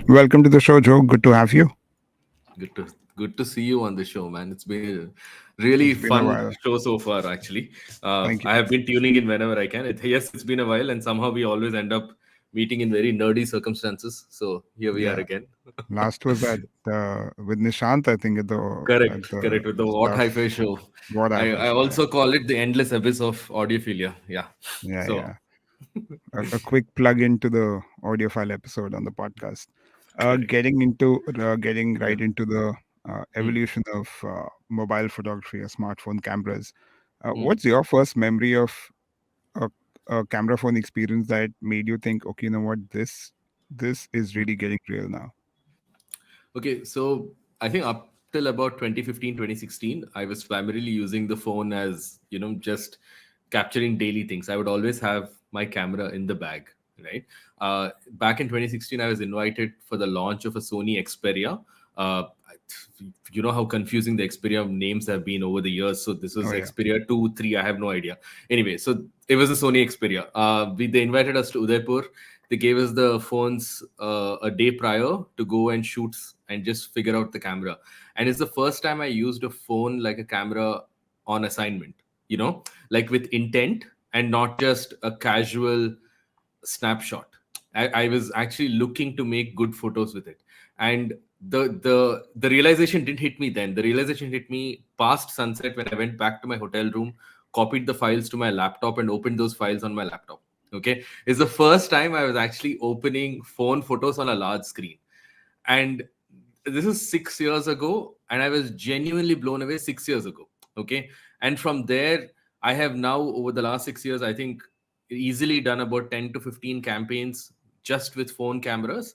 Welcome to the show, Joe. Good to have you. Good to see you on the show, man. It's been a really It's been a fun while. show so far, actually. Thank you. I have been tuning in whenever I can. Yes, it's been a while, and somehow we always end up meeting in very nerdy circumstances. So here we are Yeah. again. Last was at with Nishant, I think, Correct, at the correct. With the What stuff. Hi-Fi show, What I I show. Yeah. also call it the endless abyss of audiophilia. Yeah. Yeah. So Yeah. A quick plug into the audiophile episode on the podcast. correct. Getting Yeah. right into the Hmm. evolution of mobile photography or smartphone cameras. Hmm. What's your first memory of a, a camera phone experience that made you think, okay, you know what, this is really getting real now? Okay, so I think up till about 2015, 2016, I was primarily using the phone as, just capturing daily things. I would always have my camera in the bag, right? Back in 2016, I was invited for the launch of a Sony Xperia. You know how confusing the Xperia names have been over the years. So this was Oh yeah. Xperia 2, 3, I have no idea. Anyway, so it was a Sony Xperia. They invited us to Udaipur. They gave us the phones a day prior to go and shoot and just figure out the camera. And it's the first time I used a phone like a camera on assignment, like with intent and not just a casual snapshot. I was actually looking to make good photos with it. And the realization didn't hit me then. The realization hit me past sunset when I went back to my hotel room, copied the files to my laptop and opened those files on my laptop. Okay. It's the first time I was actually opening phone photos on a large screen. And this is 6 years ago, and I was genuinely blown away 6 years ago. Okay. And from there, I have now, over the last 6 years, I think easily done about 10 to 15 campaigns just with phone cameras.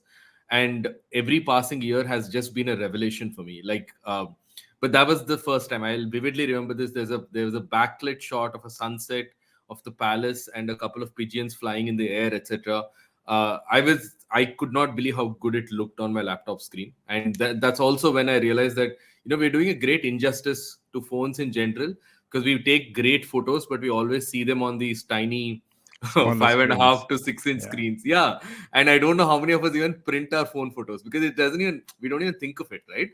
And every passing year has just been a revelation for me. But that was the first time. I'll vividly remember this. There was a backlit shot of a sunset of the palace and a couple of pigeons flying in the air, etc. I could not believe how good it looked on my laptop screen. And that's also when I realized that we're doing a great injustice to phones in general, because we take great photos but we always see them on these tiny Smaller five and a screens. half to 6 inch Yeah. screens. Yeah. And I don't know how many of us even print our phone photos, because it doesn't even we don't even think of it, right?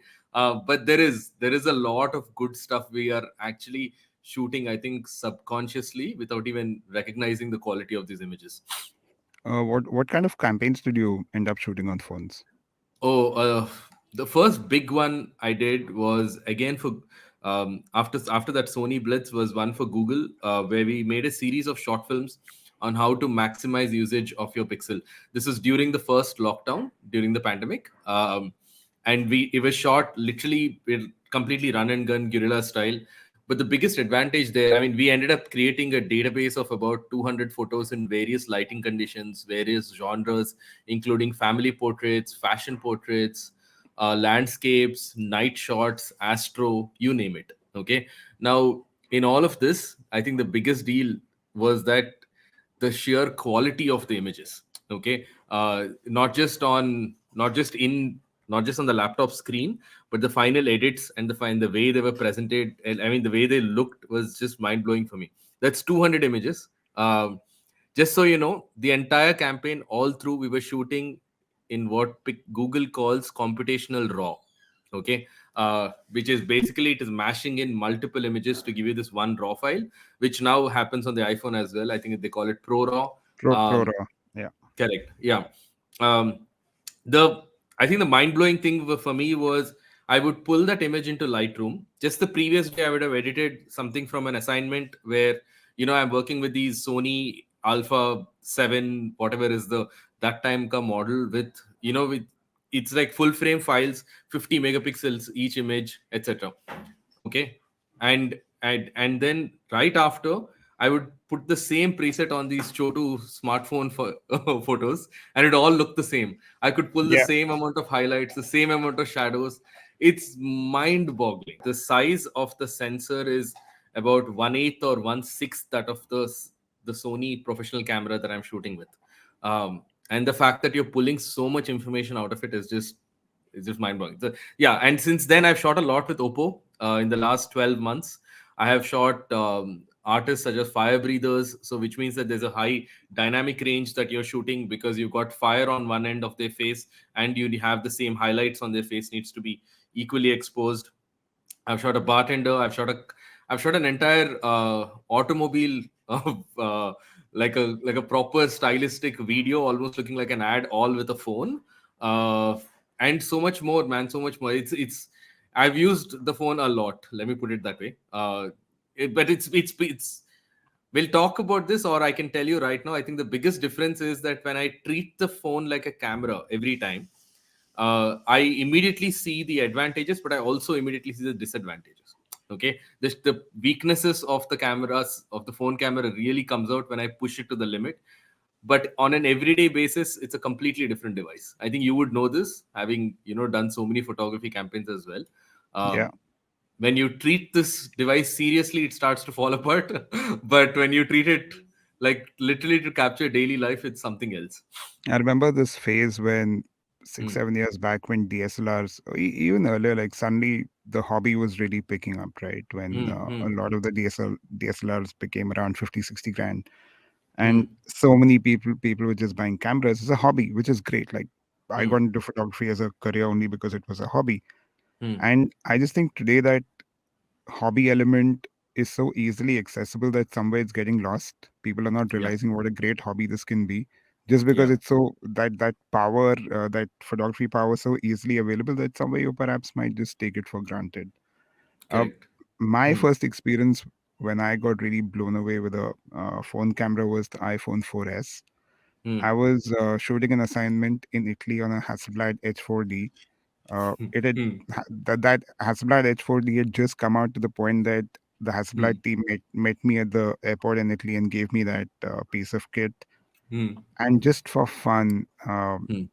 But there is a lot of good stuff we are actually shooting, I think, subconsciously, without even recognizing the quality of these images. What kind of campaigns did you end up shooting on phones? Oh, the first big one I did was again for after that Sony Blitz was one for Google, where we made a series of short films on how to maximize usage of your pixel. This was during the first lockdown during the pandemic, and it was shot literally completely run and gun guerrilla style. But the biggest advantage there, I mean, we ended up creating a database of about 200 photos in various lighting conditions, various genres, including family portraits, fashion portraits, landscapes, night shots, astro, you name it. Okay. Now, in all of this, I think the biggest deal was that the sheer quality of the images. Okay. Not just on the laptop screen, but the final edits and the way they were presented. And I mean, the way they looked was just mind blowing for me. That's 200 images. Just so you know, the entire campaign, all through, we were shooting in what Google calls computational raw. Okay. Which is basically, it is mashing in multiple images to give you this one raw file, which now happens on the iPhone as well. I think they call it Pro Raw. Pro Um, Raw. Yeah. Correct. Yeah. Um, the I think the mind blowing thing for me was I would pull that image into Lightroom. Just the previous day, I would have edited something from an assignment where I'm working with these Sony Alpha 7, whatever is the that time ka model with with it's like full frame files, 50 megapixels each image, etc. Okay. And then right after, I would put the same preset on these Chotu smartphone photos, and it all looked the same. I could pull the Yeah. same amount of highlights, the same amount of shadows. It's mind boggling. The size of the sensor is about 1/8 or 1/6 that of the Sony professional camera that I'm shooting with. And the fact that you're pulling so much information out of it is just mind blowing. Yeah, and since then I've shot a lot with Oppo. In the last 12 months, I have shot artists such as fire breathers, so which means that there's a high dynamic range that you're shooting because you've got fire on one end of their face and you have the same highlights on their face needs to be equally exposed. I've shot a bartender. I've shot an entire automobile of like a proper stylistic video, almost looking like an ad, all with a phone, uh, and so much more, man. So much more. It's. I've used the phone a lot. Let me put it that way. But it's. We'll talk about this, or I can tell you right now. I think the biggest difference is that when I treat the phone like a camera every time, I immediately see the advantages, but I also immediately see the disadvantages. Okay, the weaknesses of the cameras of the phone camera really comes out when I push it to the limit. But on an everyday basis, it's a completely different device. I think you would know this, having done so many photography campaigns as well. Yeah. Um, when you treat this device seriously, it starts to fall apart. But when you treat it like literally to capture daily life, it's something else. I remember this phase when six, Hmm. 7 years back when DSLRs, even earlier, like suddenly the hobby was really picking up, right? When Hmm. a Hmm. lot of the DSLRs became around 50, 60 grand. Hmm. And so many people were just buying cameras as a hobby, which is great. Like I Hmm. got into photography as a career only because it was a hobby. Hmm. And I just think today that hobby element is so easily accessible that somewhere it's getting lost. People are not Yeah. realizing what a great hobby this can be, just because Yeah. it's so that power, that photography power, so easily available that somewhere you perhaps might just take it for granted. Uh, Correct. my Hmm. first experience when I got really blown away with a phone camera was the iPhone 4S. Hmm. I was shooting an assignment in Italy on a Hasselblad H4D. Hmm. It had Hmm. that Hasselblad H4D had just come out to the point that the Hmm. Hasselblad team met me at the airport in Italy and gave me that piece of kit. Hmm. And just for fun, Hmm.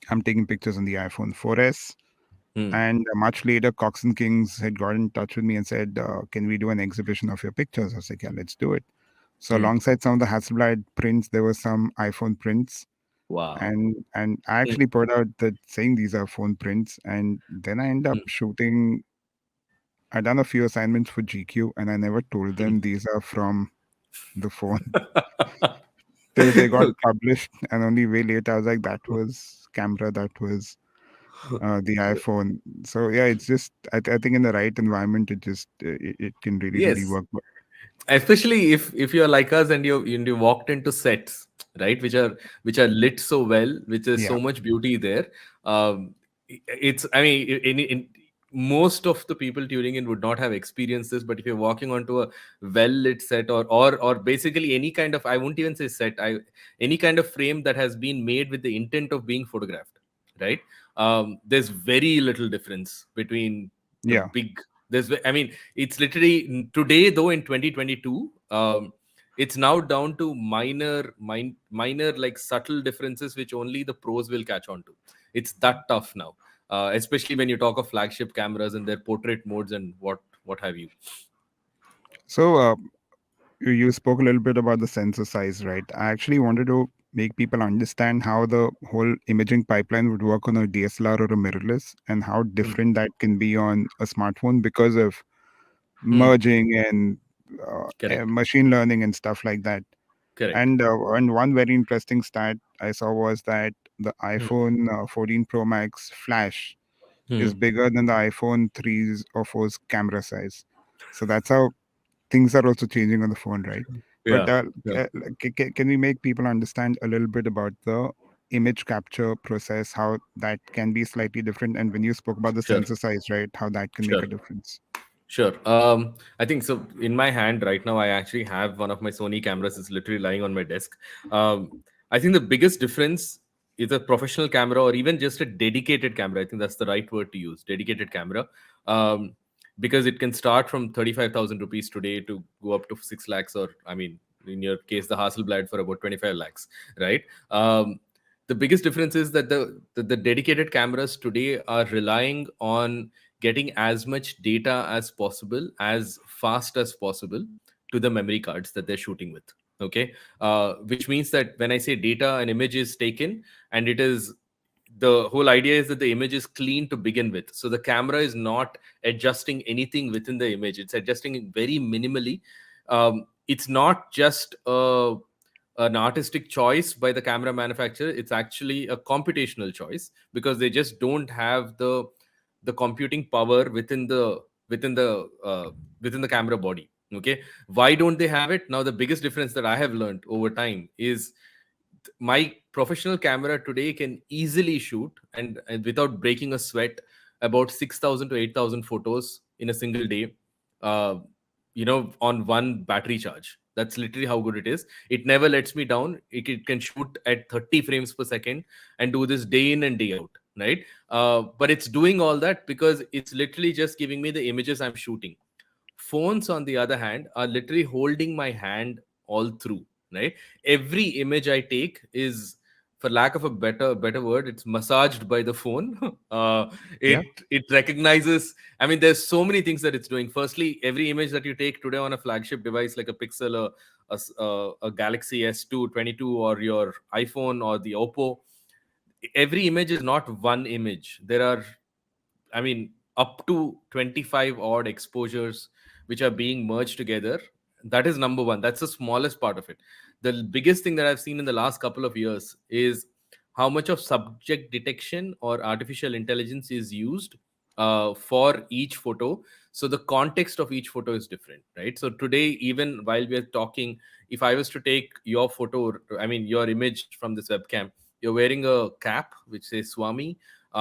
I'm taking pictures on the iPhone 4S. Hmm. And much later, Cox and Kings had got in touch with me and said, "Can we do an exhibition of your pictures?" I was like, "Yeah, let's do it." So Hmm. alongside some of the Hasselblad prints, there were some iPhone prints, Wow. and I Hmm. actually put out that saying these are phone prints, and then I end up Hmm. shooting. I done a few assignments for GQ, and I never told Hmm. them these are from the phone. They got published, and only way later I was like, that was camera, that was the iPhone. So yeah, it's just I think in the right environment, it can really Yes. work. Especially if you're like us and you walked into sets, right, which are lit so well, which is Yeah, so much beauty there. It's, I mean, in most of the people tuning in would not have experienced this, but if you're walking onto a well lit set, or basically any kind of, I won't even say set, any kind of frame that has been made with the intent of being photographed, right? There's very little difference between the yeah. big, I mean, it's literally today, though, in 2022, it's now down to minor, like subtle differences, which only the pros will catch on to. It's that tough now, especially when you talk of flagship cameras and their portrait modes and what have you. So you spoke a little bit about the sensor size, right? I actually wanted to make people understand how the whole imaging pipeline would work on a DSLR or a mirrorless, and how Hmm. different that can be on a smartphone because of Hmm. merging and Correct. machine learning and stuff like that. Correct. And one very interesting stat I saw was that the Hmm. iPhone 14 Pro Max flash Hmm. is bigger than the iPhone 3's or 4's camera size. So that's how things are also changing on the phone, right? But Yeah. Yeah. can we make people understand a little bit about the image capture process, how that can be slightly different? And when you spoke about the Sure. sensor size, right, how that can make Sure. a difference? Sure. I think so. In my hand right now, I actually have one of my Sony cameras. It's literally lying on my desk. Um, I think the biggest difference is a professional camera or even just a dedicated camera. I think that's the right word to use. Dedicated camera, um, because it can start from 35,000 rupees today to go up to 6 lakhs, or I mean, in your case, the Hasselblad for about 25 lakhs, right? The biggest difference is that the dedicated cameras today are relying on getting as much data as possible, as fast as possible, to the memory cards that they're shooting with. Okay, which means that when I say data, an image is taken, and it is, the whole idea is that the image is clean to begin with, so the camera is not adjusting anything within the image, it's adjusting it very minimally. it's not just an artistic choice by the camera manufacturer. It's actually a computational choice, because they just don't have the computing power within the within the camera body. Okay, why don't they have it? Now the biggest difference that I have learned over time is my professional camera today can easily shoot, and without breaking a sweat, about 6,000 to 8,000 photos in a single day, uh, on one battery charge. That's literally how good it is. It never lets me down. It can shoot at 30 frames per second and do this day in and day out, right? But it's doing all that because it's literally just giving me the images I'm shooting. Phones, on the other hand, are literally holding my hand all through, right? Every image I take is, for lack of a better word, it's massaged by the phone. Yeah. It recognizes. I mean, there's so many things that it's doing. Firstly, every image that you take today on a flagship device like a Pixel, a Galaxy S22, or your iPhone or the Oppo, every image is not one image. There are, I mean, up to 25 odd exposures which are being merged together. That is number one. That's the smallest part of it. The biggest thing that I've seen in the last couple of years is how much of subject detection or artificial intelligence is used for each photo. So the context of each photo is different, right? So today, even while we are talking, if I was to take your photo, I mean, your image from this webcam, you're wearing a cap which says Swami,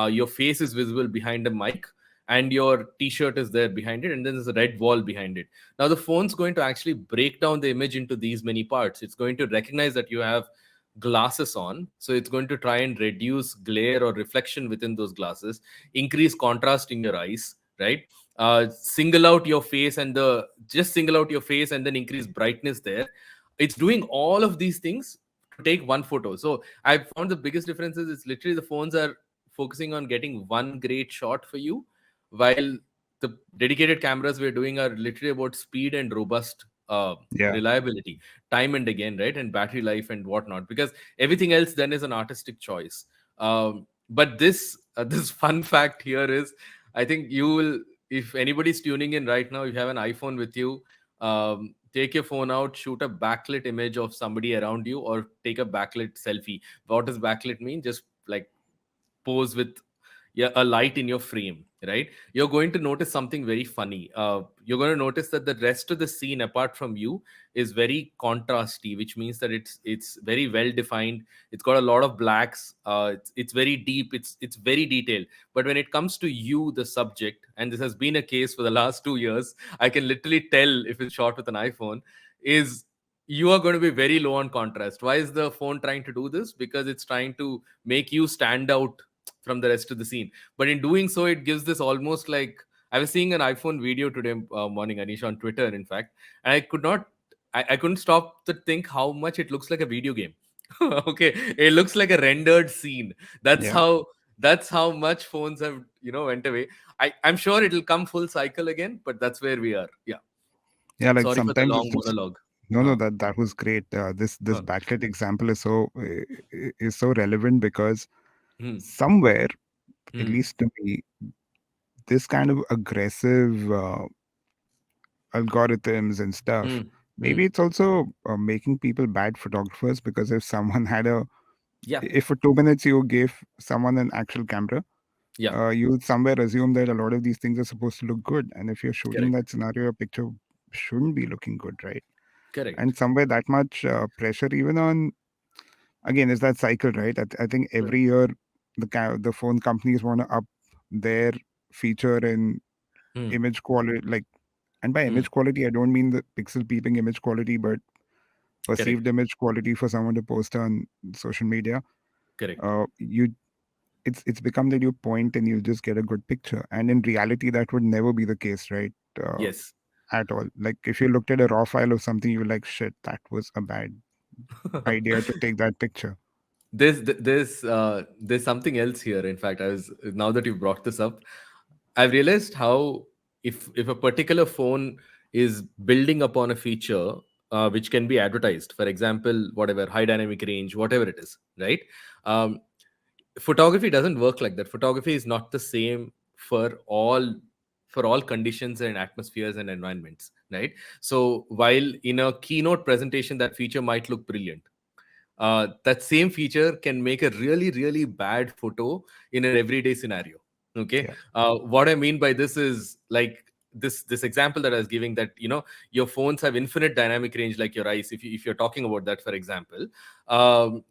your face is visible behind a mic, and your t-shirt is there behind it, and then there's a red wall behind it. Now the phone's going to actually break down the image into these many parts. It's going to recognize that you have glasses on, so it's going to try and reduce glare or reflection within those glasses, increase contrast in your eyes, right? Single out your face, and the just single out your face and then increase brightness there. It's doing all of these things to take one photo. So I found the biggest difference is it's literally the phones are focusing on getting one great shot for you, while the dedicated cameras we're doing are literally about speed and robust Yeah. reliability, time and again, right? And battery life and whatnot, because everything else then is an artistic choice. But this this fun fact here is, I think you will, if anybody's tuning in right now, you have an iPhone with you, take your phone out, shoot a backlit image of somebody around you, or take a backlit selfie. What does backlit mean? Just like pose with, yeah, a light in your frame, right? You're going to notice something very funny. You're going to notice that the rest of the scene apart from you is very contrasty, which means that it's very well defined. It's got a lot of blacks. It's very deep. It's very detailed. But when it comes to you, the subject, and this has been a case for the last 2 years, I can literally tell if it's shot with an iPhone, is you are going to be very low on contrast. Why is the phone trying to do this? Because it's trying to make you stand out from the rest of the scene. But in doing so, it gives this almost like, I was seeing an iPhone video today morning, Anish, on Twitter, in fact, and I couldn't stop to think how much it looks like a video game. Okay, it looks like a rendered scene. That's Yeah. how much phones have went away. I'm sure it'll come full cycle again, but that's where we are. Yeah. Yeah. Like Sorry for the sometimes long it's just monologue. no, no. Huh. That was great. This Huh. backlit example is so relevant because Hmm. somewhere, at Hmm. least to me, this kind of aggressive algorithms and stuff, Hmm. Hmm. maybe it's also making people bad photographers, because if someone had a Yeah. if for 2 minutes you gave someone an actual camera, Yeah. you would somewhere assume that a lot of these things are supposed to look good, and if you're shooting Correct. that scenario, a picture shouldn't be looking good, right? Correct. And somewhere that much pressure, even on, again, is that cycle, right? I think Hmm. every year the phone companies want to up their feature in Hmm. image quality, like, and by Hmm. image quality I don't mean the pixel peeping image quality, but perceived Correct. image quality for someone to post on social media. Correct. You It's become that you point and you just get a good picture, and in reality that would never be the case, right? uh, Yes. at all. Like if you looked at a raw file of something, you're like, shit, that was a bad idea to take that picture. There's something else here. In fact, I was now that you've brought this up, I've realized how, if a particular phone is building upon a feature which can be advertised, for example, whatever high dynamic range, whatever it is, right? Um, Photography doesn't work like that. Photography is not the same for all conditions and atmospheres and environments, right? So while in a keynote presentation that feature might look brilliant, that same feature can make a really really bad photo in an everyday scenario. Okay, Yeah. what I mean by this is like this example that I was giving, that your phones have infinite dynamic range like your eyes. If you're talking about that, for example, um,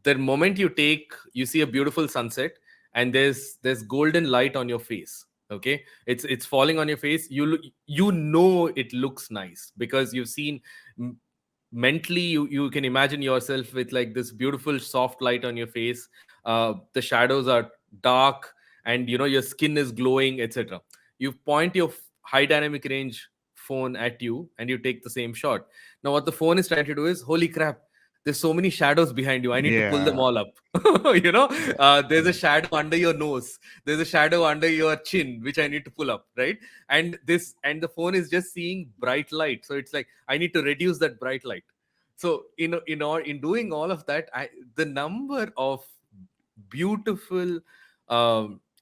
the moment you see a beautiful sunset and there's golden light on your face. Okay, it's falling on your face. It looks nice because you've seen, mentally you can imagine yourself with like this beautiful soft light on your face. The shadows are dark, and your skin is glowing, etc. You point your high dynamic range phone at you and you take the same shot. Now what the phone is trying to do is, holy crap, there's so many shadows behind you, I need to pull them Yeah. all up. you know Yeah. there's a shadow under your nose, there's a shadow under your chin which I need to pull up, right? And the phone is just seeing bright light, so it's like I need to reduce that bright light. So in doing all of that, the number of beautiful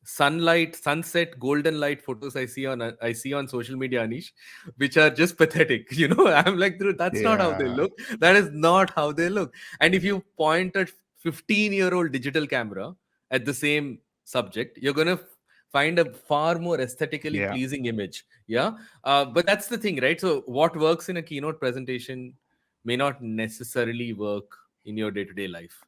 sunset golden light photos I see on social media, Anish, which are just pathetic. I'm like, dude, that's not how they Yeah. look. That is not how they look. And if you point a 15-year-old digital camera at the same subject, you're gonna find a far more aesthetically Yeah. pleasing image. Yeah. But that's the thing, right? So what works in a keynote presentation may not necessarily work in your day-to-day life.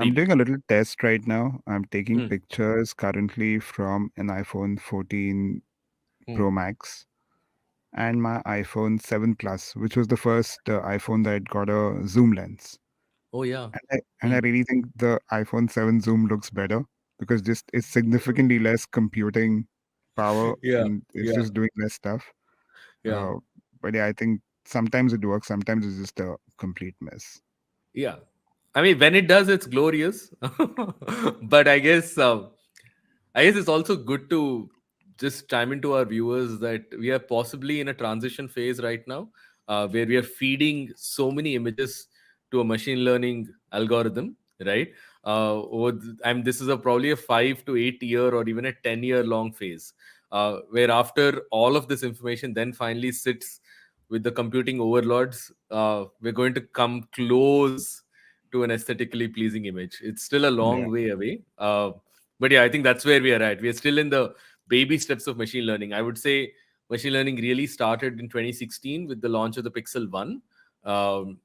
I'm Maybe. doing a little test right now. I'm taking Hmm. pictures currently from an iPhone 14 Hmm. Pro Max and my iPhone 7 Plus, which was the first iPhone that got a zoom lens. Oh yeah. And I Hmm. really think the iPhone 7 zoom looks better because just it's significantly less computing power Yeah. and it's Yeah. just doing less stuff. Yeah. Uh, but yeah, I think sometimes it works, sometimes it's just a complete mess. Yeah. I mean, when it does, it's glorious. But I guess it's also good to just chime into our viewers that we are possibly in a transition phase right now, where we are feeding so many images to a machine learning algorithm, right? This is probably a 5 to 8 year or even a 10-year long phase, where after all of this information then finally sits with the computing overlords, we're going to come close to an aesthetically pleasing image. It's still a Yeah. long way away. But yeah, I think that's where we are at. We are still in the baby steps of machine learning. I would say machine learning really started in 2016 with the launch of the Pixel 1. Um,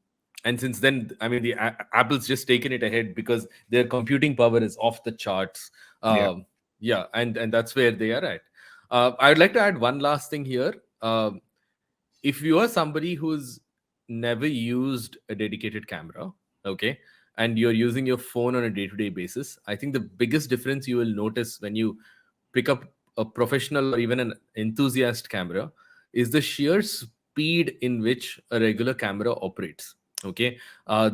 and since then, I mean, Apple's just taken it ahead because their computing power is off the charts. Yeah. Yeah, and that's where they are at. I would like to add one last thing here. If you are somebody who's never used a dedicated camera, okay, and you're using your phone on a day-to-day basis, I think the biggest difference you will notice when you pick up a professional or even an enthusiast camera is the sheer speed in which a regular camera operates. Okay,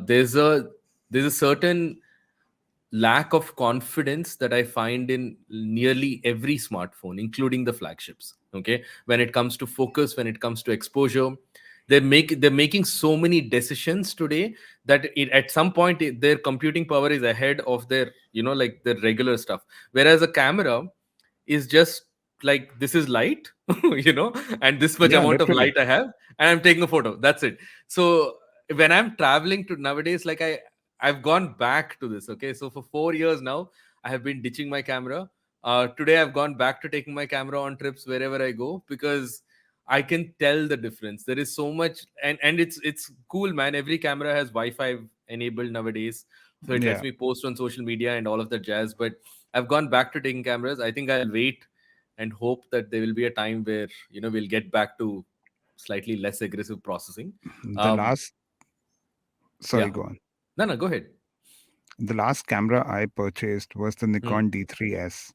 there's a certain lack of confidence that I find in nearly every smartphone, including the flagships. Okay, when it comes to focus, when it comes to exposure, they're making so many decisions today that at some point their computing power is ahead of their like their regular stuff. Whereas a camera is just like, this is light, and this much Yeah, amount of literally. light I have, and I'm taking a photo. That's it. So when I'm traveling to nowadays, like I've gone back to this. Okay, so for 4 years now, I have been ditching my camera. Today I've gone back to taking my camera on trips wherever I go because I can tell the difference. There is so much, and it's cool, man. Every camera has Wi-Fi enabled nowadays, so it lets Yeah. me post on social media and all of that jazz. But I've gone back to taking cameras. I think I'll wait and hope that there will be a time where we'll get back to slightly less aggressive processing. The Um, last, sorry, yeah. go on. No, no, go ahead. The last camera I purchased was the Hmm. Nikon D3S,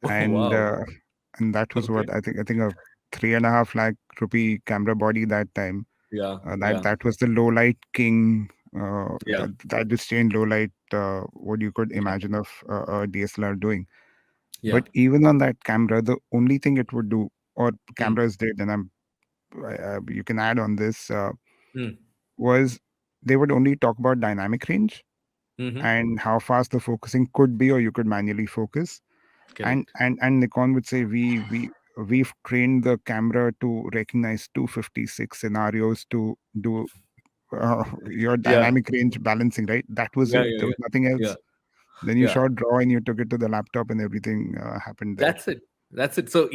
Oh and wow. uh, and that was Okay. what I think a 3.5 lakh rupee camera body that time. Yeah. That Yeah. that was the low light king. Yeah. That just changed low light. What you could Yeah. imagine of a DSLR doing. Yeah. But even on that camera, the only thing it would do, or Hmm. cameras did, and you can add on this, Hmm. was they would only talk about dynamic range Mm-hmm. and how fast the focusing could be, or you could manually focus. And Correct. and and Nikon would say, we we've trained the camera to recognize 256 scenarios to do your Yeah, dynamic range balancing, right? That was yeah, it. yeah, There yeah, was nothing yeah, else. Then you yeah. shot draw and you took it to the laptop and everything happened there. That's it. That's it. So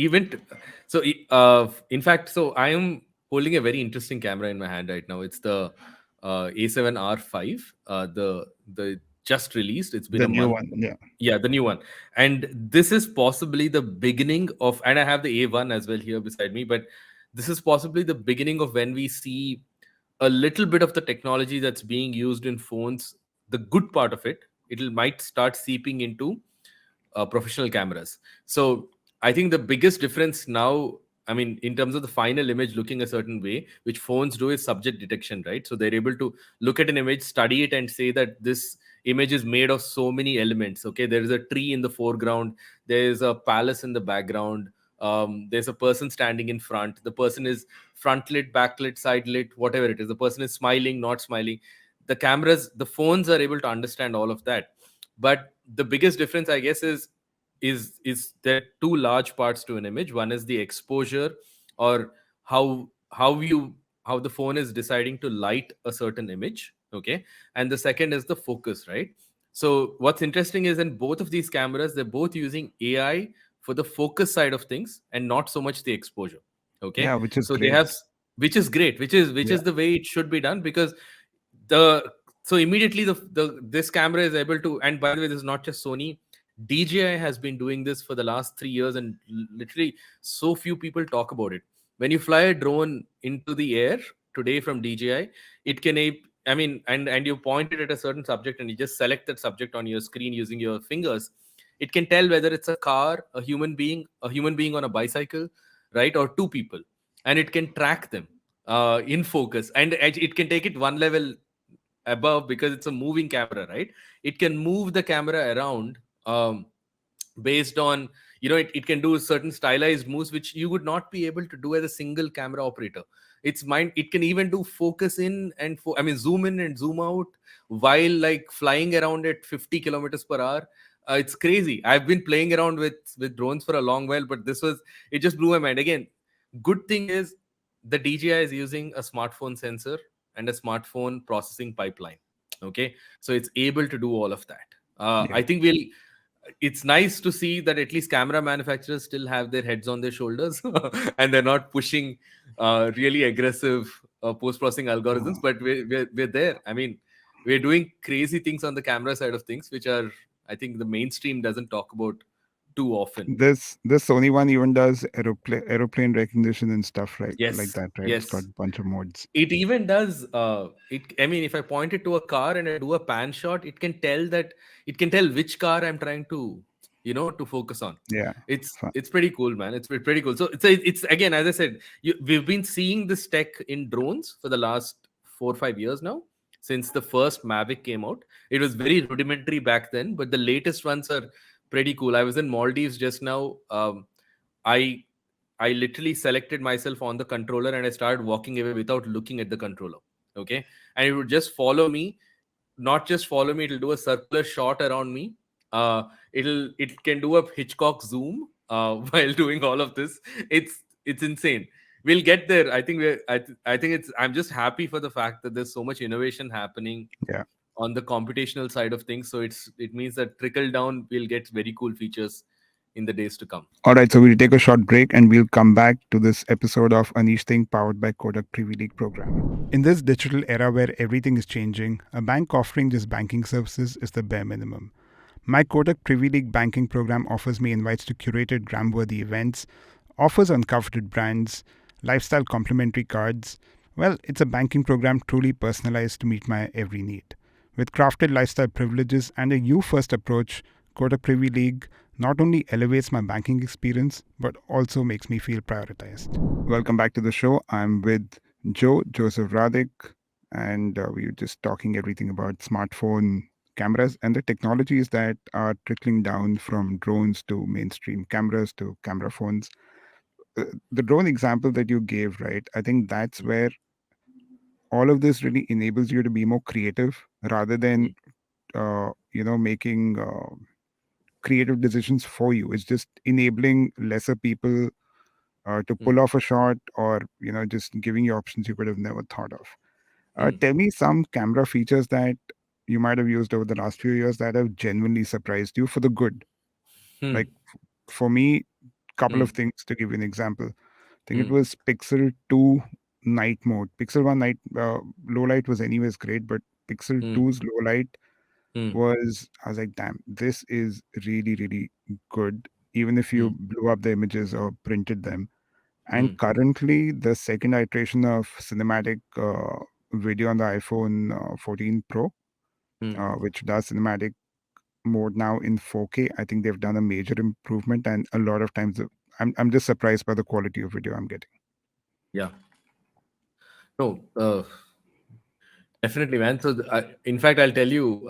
in fact, so I am holding a very interesting camera in my hand right now. It's the A7R5, the just released. It's been The a new month. one, yeah. Yeah, the new one. And this is possibly the beginning of, and I have the A1 as well here beside me, but this is possibly the beginning of when we see a little bit of the technology that's being used in phones, the good part of it, it'll might start seeping into professional cameras. So I think the biggest difference now, I mean, in terms of the final image looking a certain way, which phones do is subject detection, right? So they're able to look at an image, study it, and say that this image is made of so many elements. Okay, there is a tree in the foreground, there is a palace in the background. There's a person standing in front. The person is front lit, back lit, side lit, whatever it is. The person is smiling, not smiling. The cameras, the phones are able to understand all of that. But the biggest difference, I guess, is there are two large parts to an image. One is the exposure, or how the phone is deciding to light a certain image. Okay, and the second is the focus, right? So what's interesting is in both of these cameras, they're both using AI for the focus side of things and not so much the exposure. Okay, Yeah, which is so they great. have, which is great, which is Yeah. the way it should be done, because the so immediately the this camera is able to, and by the way, this is not just Sony. DJI has been doing this for the last 3 years, and literally so few people talk about it. When you fly a drone into the air today from DJI, it can I mean, and you point it at a certain subject and you just select that subject on your screen using your fingers. It can tell whether it's a car, a human being on a bicycle, right, or two people, and it can track them in focus, and it can take it one level above because it's a moving camera, right? It can move the camera around, based on, it can do certain stylized moves which you would not be able to do as a single camera operator. It can even do focus in and I mean zoom in and zoom out while like flying around at 50 kilometers per hour. It's crazy. I've been playing around with drones for a long while, but it just blew my mind. Again, good thing is the DJI is using a smartphone sensor and a smartphone processing pipeline. Okay, so it's able to do all of that. Yeah. I think it's nice to see that at least camera manufacturers still have their heads on their shoulders and they're not pushing really aggressive post processing algorithms. But we're there. I mean, we're doing crazy things on the camera side of things, which are, I think, the mainstream doesn't talk about too often. This Sony one even does aeroplane recognition and stuff, right? Like Yes, that, right? It's got yes. a bunch of modes. It even does I mean, if I point it to a car and I do a pan shot, it can tell which car I'm trying to, to focus on. Yeah. Fun. It's pretty cool, man. It's pretty cool. So it's again, as I said, we've been seeing this tech in drones for the last 4 or 5 years now, since the first Mavic came out. It was very rudimentary back then, but the latest ones are pretty cool. I was in Maldives just now. I I literally selected myself on the controller and I started walking away without looking at the controller. Okay. And it would just follow me, not just follow me, it'll do a circular shot around me. It can do a Hitchcock zoom while doing all of this. It's insane. We'll get there. I think I think I'm just happy for the fact that there's so much innovation happening Yeah. on the computational side of things. So it means that trickle down we'll get very cool features in the days to come. All right, so we'll take a short break and we'll come back to this episode of Anish Thing powered by Kodak Privy League program. In this digital era where everything is changing, a bank offering just banking services is the bare minimum. My Kodak Privy League banking program offers me invites to curated gram-worthy events, offers on coveted brands, lifestyle complimentary cards. Well, it's a banking program truly personalized to meet my every need. With crafted lifestyle privileges and a you-first approach, Kotak Privy League not only elevates my banking experience, but also makes me feel prioritized. Welcome back to the show. I'm with Joseph Radhik, and we were just talking everything about smartphone cameras and the technologies that are trickling down from drones to mainstream cameras to camera phones. The drone example that you gave, right? I think that's where all of this really enables you to be more creative rather than making creative decisions for you. It's just enabling lesser people to Hmm. pull off a shot, or just giving you options you could have never thought of. Hmm. Tell me some camera features that you might have used over the last few years that have genuinely surprised you for the good. Hmm. Like for me, couple Hmm. of things to give you an example. I think it Hmm. was Pixel 2 night mode. Pixel 1 night low light was anyways great, but Pixel Hmm. 2's low light Hmm. was, I was like, damn, this is really, really good. Even if you Hmm. blew up the images or printed them. Hmm. And currently, the second iteration of cinematic video on the iPhone 14 Pro, Hmm. which does cinematic mode now in 4K, I think they've done a major improvement. And a lot of times, I'm just surprised by the quality of video I'm getting. Yeah. No. Definitely, man. So, in fact, I'll tell you.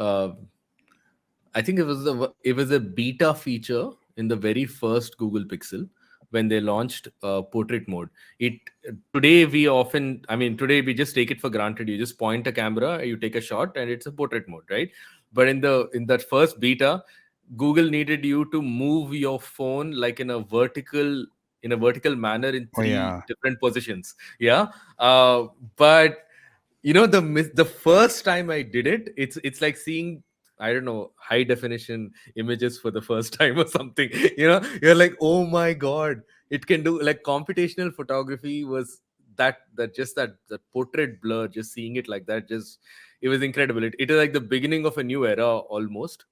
I think it was a beta feature in the very first Google Pixel when they launched portrait mode. It Today we often, I mean, today we just take it for granted. You just point a camera, you take a shot, and it's a portrait mode, right? But in that first beta, Google needed you to move your phone like in a vertical manner in Oh, three yeah. different positions. Yeah, but the first time I did it, it's like seeing, I don't know, high definition images for the first time or something. You're like, oh my god, it can do, like, computational photography was that portrait blur, just seeing it like that, just, it was incredible. It is like the beginning of a new era almost.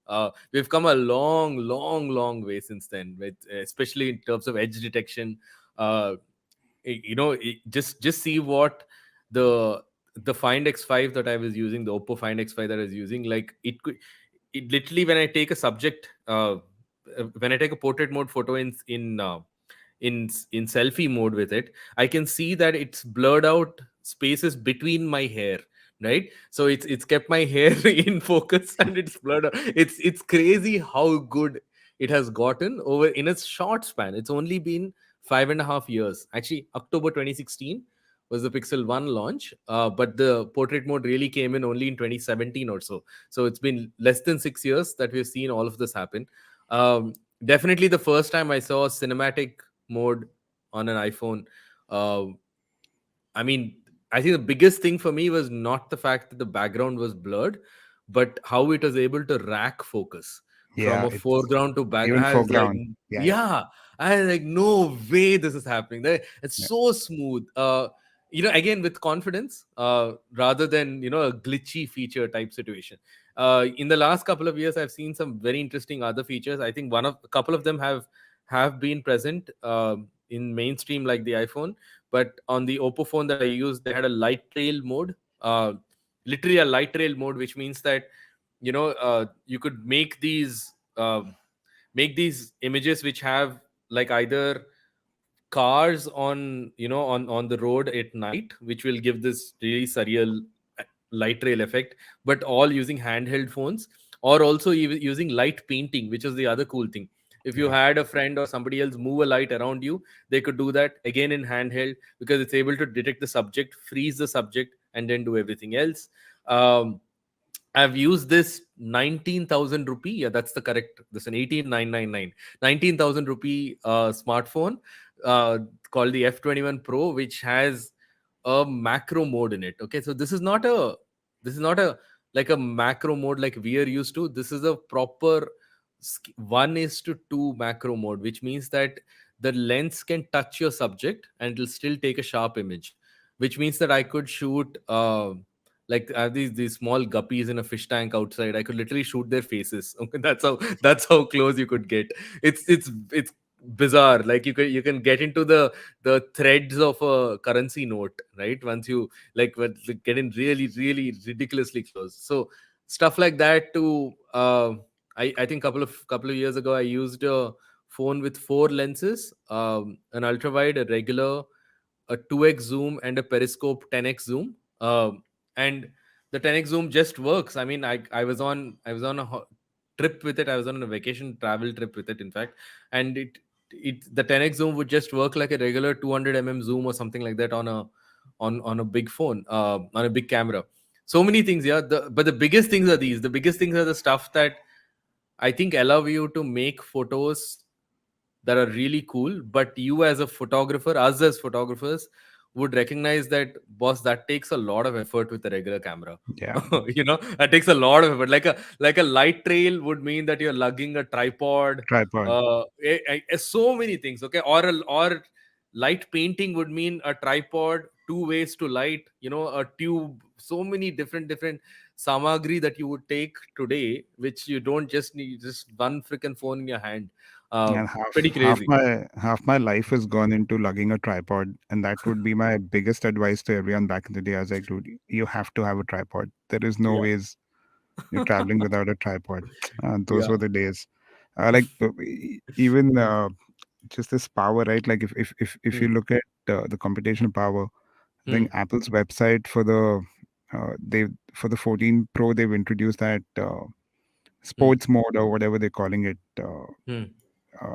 We've come a long, long, long way since then, with especially in terms of edge detection. uh, just see what the Find X5 that I was using, the Oppo Find X5 that I was using, like, it literally, when I take a subject, when I take a portrait mode photo in selfie mode with it, I can see that it's blurred out spaces between my hair, right? So it's kept my hair in focus, and it's blurred out. It's crazy how good it has gotten over in a short span. It's only been 5.5 years. Actually, October 2016 was the Pixel 1 launch, but the portrait mode really came in only in 2017 or so. So it's been less than 6 years that we've seen all of this happen. um, Definitely the first time I saw cinematic mode on an iPhone, uh, I mean, I think the biggest thing for me was not the fact that the background was blurred, but how it was able to rack focus from Yeah, a it's foreground to back. even I was like, foreground. Yeah, yeah. yeah, I was like, no way this is happening. It's Yeah. so smooth. Again, with confidence, rather than, a glitchy feature type situation. In the last couple of years, I've seen some very interesting other features. I think a couple of them have been present in mainstream, like the iPhone. But on the Oppo phone that I used, they had a light trail mode, uh, literally a light trail mode, which means that, you could make these images which have, like, either cars on the road at night, which will give this really surreal light trail effect, but all using handheld phones, or also even using light painting, which is the other cool thing. If you Yeah. had a friend or somebody else move a light around you, they could do that again in handheld, because it's able to detect the subject, freeze the subject, and then do everything else. um, I've used this 19,000 rupee. Yeah, that's the correct. This is an 18,999, 19,000 rupee smartphone, uh, called the F21 Pro, which has a macro mode in it. Okay, so this is not a like a macro mode like we are used to. This is a proper 1:2 macro mode, which means that the lens can touch your subject and it'll still take a sharp image. Which means that I could shoot. Like, these small guppies in a fish tank outside, I could literally shoot their faces. Okay, that's how close you could get. It's bizarre. Like, you can get into the threads of a currency note, right? Once you, like, get in really, really ridiculously close. So stuff like that. To I think couple of years ago, I used a phone with four lenses, an ultra wide, a regular, a 2x zoom, and a periscope 10x zoom. And the 10x zoom just works. I mean, I was on a trip with it. I was on a vacation travel trip with it, in fact. And the 10x zoom would just work like a regular 200 zoom or something like that on a big phone, on a big camera. So many things, yeah. But the biggest things are the stuff that I think allow you to make photos that are really cool, but you as a photographer, us as photographers, would recognize that, boss, that takes a lot of effort with a regular camera. Yeah, That takes a lot of effort. Like a light trail would mean that you're lugging a tripod, tripod. so many things. Okay, or light painting would mean a tripod, two ways to light, a tube, so many different samagri that you would take today, which you don't just need, just one freaking phone in your hand. uh, And Pretty crazy. half my life has gone into lugging a tripod, and that would be my biggest advice to everyone back in the day. I was like, dude, you have to have a tripod. There is no Yeah. ways you're traveling without a tripod. Those Yeah. were the days. Like even just this power, right? Like if you Hmm. look at the computational power, I Hmm. think Apple's website for they for the 14 Pro, they've introduced that Hmm. sports mode or whatever they're calling it. Hmm.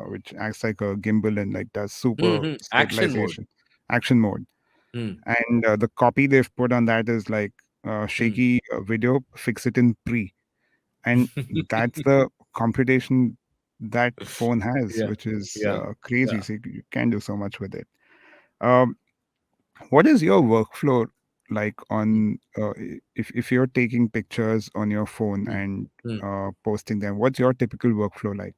Which acts like a gimbal and like does super Hmm. Action mode. stabilization, action mode. Hmm. And the copy they've put on that is like Hmm. shaky video, fix it in pre. And that's the computation that phone has, Yeah. which is Yeah. crazy. Yeah. So you can do so much with it. Um, what is your workflow like Hmm. on if you're taking pictures on your phone Hmm. and Hmm. posting them? What's your typical workflow like?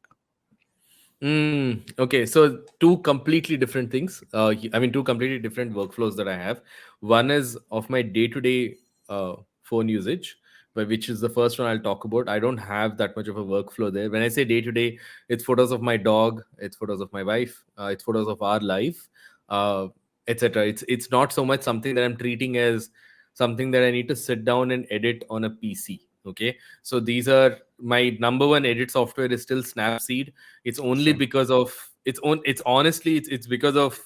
Okay, so two completely different things. I mean, two completely different workflows that I have. One is of my day-to-day phone usage, which is the first one I'll talk about. I don't have that much of a workflow there. When I say day-to-day, it's photos of my dog, it's photos of my wife, it's photos of our life, uh, etc. It's not so much something that I'm treating as something that I need to sit down and edit on a PC. Okay, so these are my number one edit software is still Snapseed. It's only Same. because of it's honestly it's because of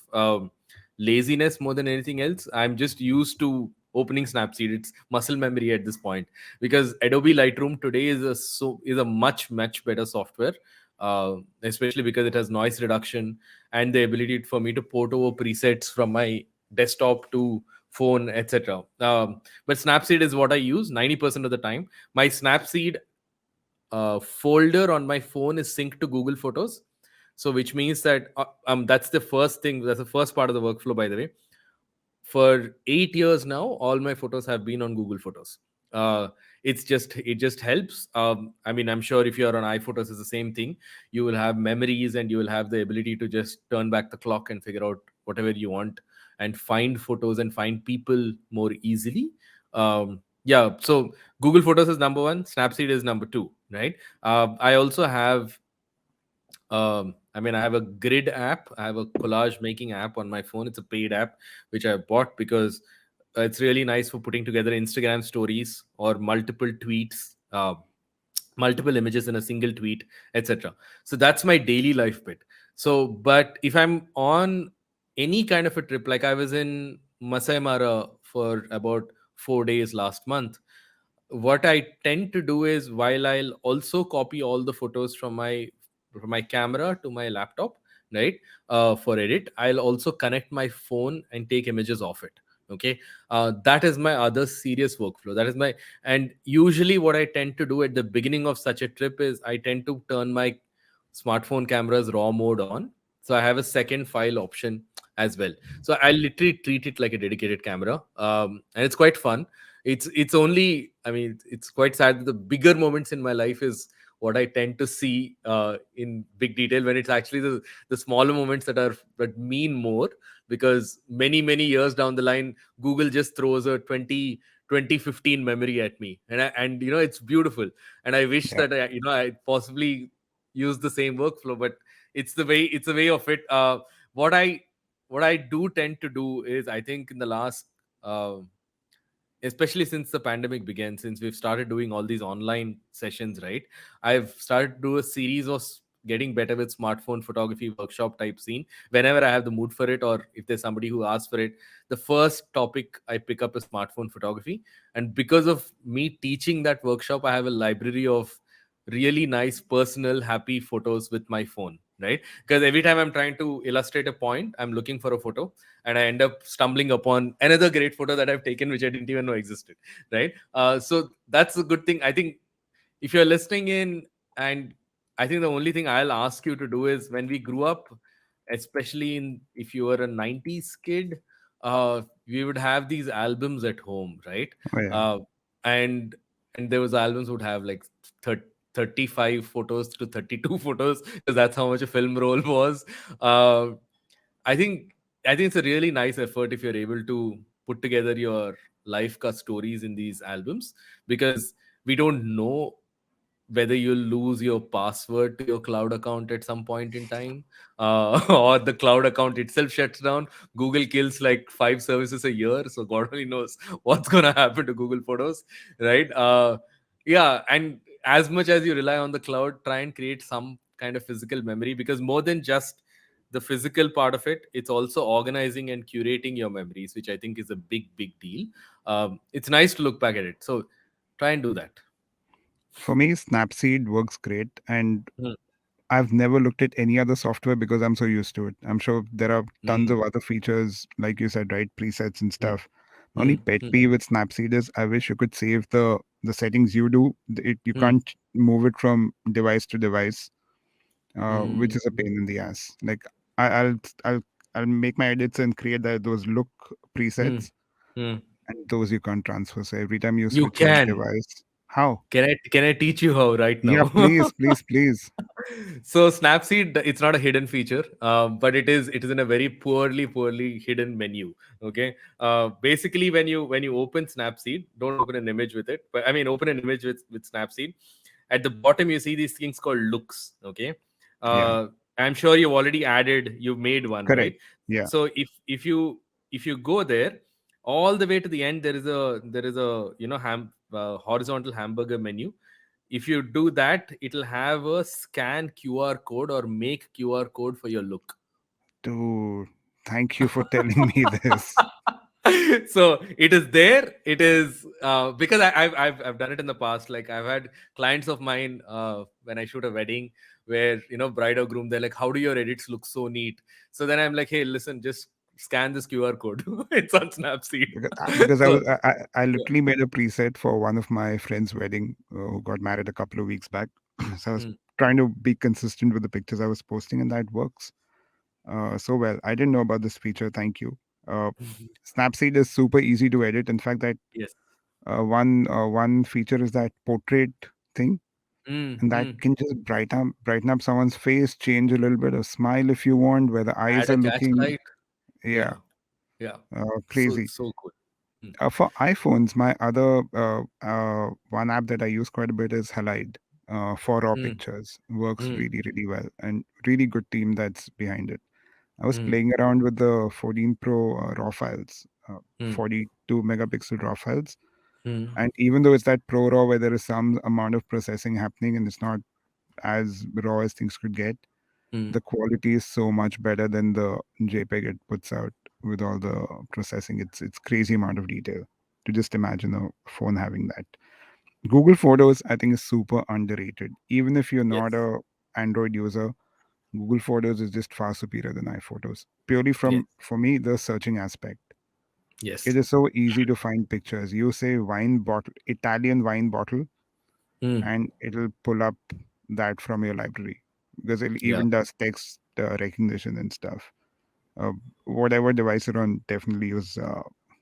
laziness more than anything else. I'm just used to opening Snapseed. It's muscle memory at this point, because Adobe Lightroom today is a much better software, especially because it has noise reduction and the ability for me to port over presets from my desktop to phone, etc. But Snapseed is what I use 90% of the time. My Snapseed folder on my phone is synced to Google Photos. So which means that that's the first thing. That's the first part of the workflow, by the way. For 8 years now, all my photos have been on Google Photos. uh, it just helps. I mean, I'm sure if you're on iPhotos, it's the same thing. You will have memories and you will have the ability to just turn back the clock and figure out whatever you want and find photos and find people more easily. Yeah, so Google Photos is number one, Snapseed is number two, right? I also have I mean, I have a grid app. I have a collage making app on my phone. It's a paid app which I bought because it's really nice for putting together Instagram stories or multiple tweets, multiple images in a single tweet, etc. So that's my daily life bit. So, but if I'm on any kind of a trip, like I was in Masai Mara for about 4 days last month, what I tend to do is, while I'll also copy all the photos from my camera to my laptop, right? For edit, I'll also connect my phone and take images of it. Okay, that is my other serious workflow. That is my And usually, what I tend to do at the beginning of such a trip is I tend to turn my smartphone camera's RAW mode on, so I have a second file option as well. So I literally treat it like a dedicated camera, and it's quite fun. It's only, I mean, it's quite sad that the bigger moments in my life is what I tend to see in big detail, when it's actually the smaller moments that mean more, because many years down the line, Google just throws a 2015 memory at me, and it's beautiful, and I wish Yeah. that I possibly use the same workflow, but it's the way of it. What I do tend to do is, I think in the last uh, especially since the pandemic began, since we've started doing all these online sessions, right? I've started to do a series of getting better with smartphone photography workshop type scene. Whenever I have the mood for it, or if there's somebody who asks for it, the first topic I pick up is smartphone photography. And because of me teaching that workshop, I have a library of really nice personal happy photos with my phone, right? Because every time I'm trying to illustrate a point, I'm looking for a photo, and I end up stumbling upon another great photo that I've taken, which I didn't even know existed, right? So that's a good thing. I think if you're listening in and I think the only thing I'll ask you to do is, when we grew up, especially in if you were a 90s kid, we would have these albums at home, right? Oh yeah. Uh, and and there was albums would have like 30, 35 photos to 32 photos, because that's how much a film roll was. Uh, I think I think it's a really nice effort if you're able to put together your life cut stories in these albums, because we don't know whether you'll lose your password to your cloud account at some point in time, or the cloud account itself shuts down. Google kills like 5 services a year, so God only knows what's going to happen to Google Photos, right? Yeah, and as much as you rely on the cloud, try and create some kind of physical memory, because more than just the physical part of it, it's also organizing and curating your memories, which I think is a big deal. It's nice to look back at it, so try and do that. For me, Snapseed works great, and Hmm. I've never looked at any other software because I'm so used to it. I'm sure there are tons Hmm. of other features, like you said, right? Presets and Hmm. stuff. Only Hmm. pet Hmm. peeve with Snapseed is I wish you could save the settings you do. You Hmm. can't move it from device to device, which Hmm. is a pain in the ass. Like I, I'll I'll I'll make my edits and create those look Hmm. presets, Hmm. and those you can't transfer. So every time you You switch your can. device, how? Can I teach you how right Yeah, now? please, please, please. So Snapseed, it's not a hidden feature, but it is in a very poorly hidden menu. Okay, basically when you open Snapseed, don't open an image with it, but I mean open an image with Snapseed. At the bottom, you see these things called looks. Okay, Yeah, uh, I'm sure you've made one, right? correct. Yeah. So if you go there, all the way to the end, there is a horizontal hamburger menu. If you do that, it'll have a scan QR code or make QR code for your look. Dude, thank you for telling me this. So it is there. It is because I've done it in the past. Like, I've had clients of mine, when I shoot a wedding, where bride or groom, they're like, "How do your edits look so neat?" So then I'm like, "Hey, listen, just scan this QR code. It's on Snapseed." Because I So was I yeah. literally made a preset for one of my friends' wedding who got married a couple of weeks back. So I was Mm, trying to be consistent with the pictures I was posting, and that works so well. I didn't know about this feature. Thank you. Uh, mhm. Snapseed is super easy to edit. In fact, that Yes. one feature is that portrait thing, Mm, and that mm. can just brighten up someone's face, change a little bit of smile if you want, where the eyes Add a are looking. catchlight. Yeah, Yeah. Yeah. So crazy. so cool. Mm, For iPhones, my other one app that I use quite a bit is Halide for raw mm, pictures. Works mm, really, really well, and really good team that's behind it. I was mm, playing around with the 14 Pro raw files, mm, 42 megapixel raw files, mm, and even though it's that Pro RAW where there is some amount of processing happening and it's not as raw as things could get, mm. the quality is so much better than the JPEG it puts out with all the processing. It's crazy amount of detail to just imagine a phone having that. Google Photos, I think, is super underrated. Even if you're not Yes. a Android user, Google Photos is just far superior than iPhotos. Purely Yes. from, for me, the searching aspect. It Yes. is so easy to find pictures. You say wine bottle, Italian wine bottle, Mm. and it'll pull up that from your library because it Yeah. even does text recognition and stuff. Uh, whatever device you're on, definitely use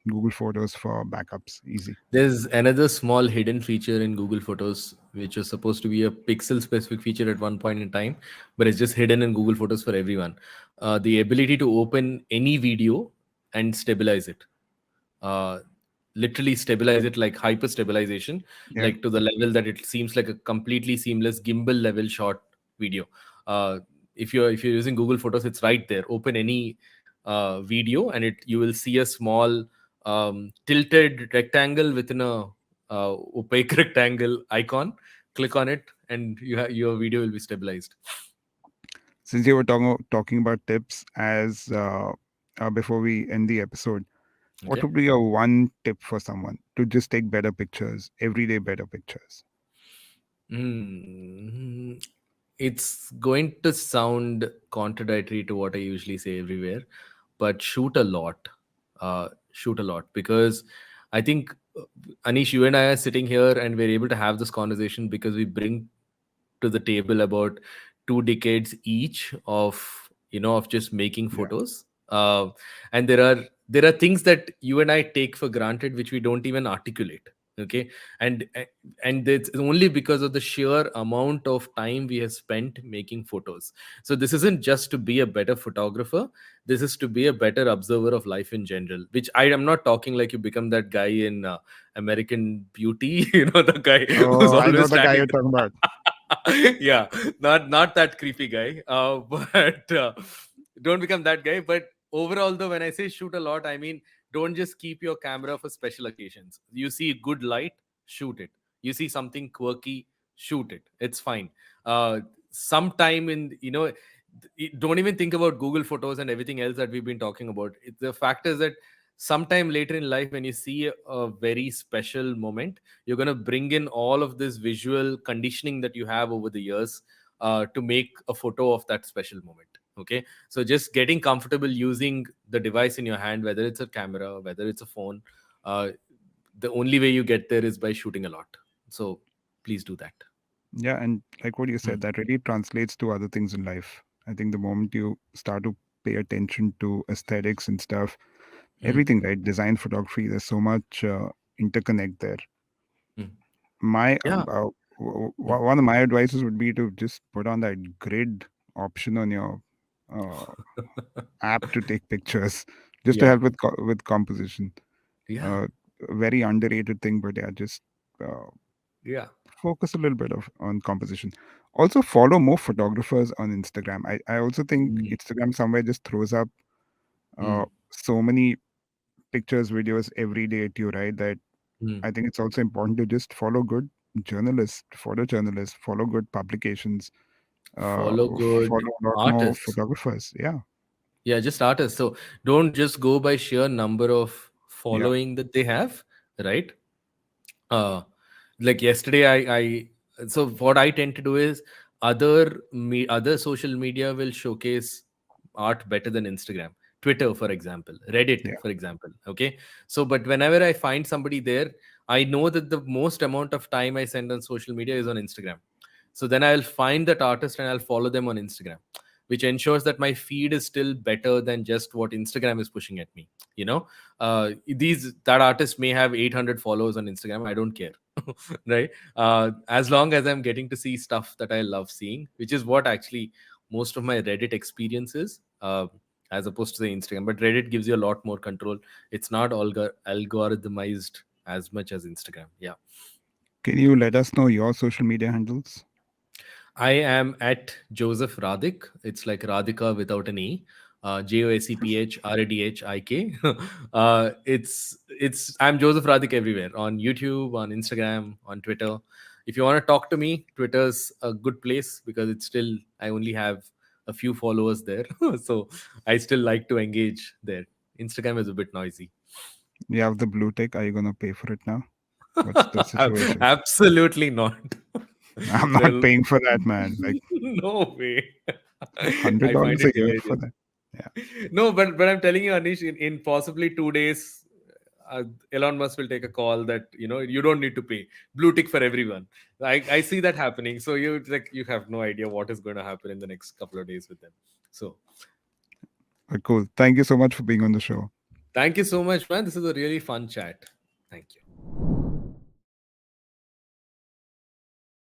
Google Photos for backups. Easy. There's another small hidden feature in Google Photos, which was supposed to be a pixel specific feature at one point in time, but it's just hidden in Google Photos for everyone. The ability to open any video and stabilize it. uh, Literally stabilize it, like hyper stabilization, Yeah. like to the level that it seems like a completely seamless gimbal level shot video. uh, if you're using Google Photos, it's right there. Open any video, and it you will see a small tilted rectangle within a opaque rectangle icon. Click on it, and your video will be stabilized. Since you were talking about tips, as before we end the episode, what Okay. would be your one tip for someone to just take better pictures, everyday better pictures? Mm, it's going to sound contradictory to what I usually say everywhere, but shoot a lot. Shoot a lot, because I think, Anish, you and I are sitting here and we're able to have this conversation because we bring to the table about 2 decades each of of just making Yeah. photos. And there are things that you and I take for granted which we don't even articulate. Okay. And it's only because of the sheer amount of time we have spent making photos. So this isn't just to be a better photographer, this is to be a better observer of life in general, which I am not talking like you become that guy in American Beauty, the guy who's Oh, I know always the guy standing you're talking about. there. Yeah, not that creepy guy, but don't become that guy. But overall, though, when I say shoot a lot, I mean don't just keep your camera for special occasions. You see good light, shoot it. You see something quirky, shoot it. It's fine. Sometime in don't even think about Google Photos and everything else that we've been talking about. The fact is that sometime later in life, when you see a very special moment, you're going to bring in all of this visual conditioning that you have over the years to make a photo of that special moment. Okay, so just getting comfortable using the device in your hand, whether it's a camera, whether it's a phone, uh, the only way you get there is by shooting a lot. So please do that. Yeah, and like what you Mm, said, that really translates to other things in life. I think the moment you start to pay attention to aesthetics and stuff, mm, everything, right? Design, photography, there's so much interconnect there. mm. My Yeah. Mm, one of my advices would be to just put on that grid option on your uh, app to take pictures, just to yeah. help with with composition. Yeah. Uh, very underrated thing, but yeah, just uh, Yeah. focus a little bit of on composition. Also, follow more photographers on Instagram. I also think Mm, Instagram somewhere just throws up mm, so many pictures, videos every day to you, right? That mm. I think it's also important to just follow good journalists, photojournalists, follow good publications, Follow good follow a lot more artists. photographers. Yeah, Yeah, just artists. So don't just go by sheer number of yeah, following that they have, right? uh like yesterday, I so what I tend to do is other social media will showcase art better than Instagram. Twitter, for example, Reddit, yeah. for example. Okay, so but whenever I find somebody there, I know that the most amount of time I spend on social media is on Instagram. So then I'll find that artist and I'll follow them on Instagram, which ensures that my feed is still better than just what Instagram is pushing at me. You know, these that artist may have 800 followers on Instagram. I don't care, right? As long as I'm getting to see stuff that I love seeing, which is what actually most of my Reddit experience is. As opposed to the Instagram, but Reddit gives you a lot more control. It's not algorithmized as much as Instagram. Yeah. Can you let us know your social media handles? I am at Joseph Radhik. It's like Radhika without an E. JOSEPHRADHIK. It's I'm Joseph Radhik everywhere, on YouTube, on Instagram, on Twitter. If you want to talk to me, Twitter's a good place because it's still I only have a few followers there, so I still like to engage there. Instagram is a bit noisy. You have the blue tick. Are you gonna pay for it now? What's the situation? Absolutely not. I'm not Well, paying for that, man. Like no way. hundred I find dollars it a year for hilarious. that. Yeah. No, but I'm telling you, Anish, in possibly 2 days, Elon Musk will take a call that you don't need to pay blue tick for everyone. I see that happening. So you have no idea what is going to happen in the next couple of days with them. So Cool. Thank you so much for being on the show. thank you so much, man. This is a really fun chat. Thank you.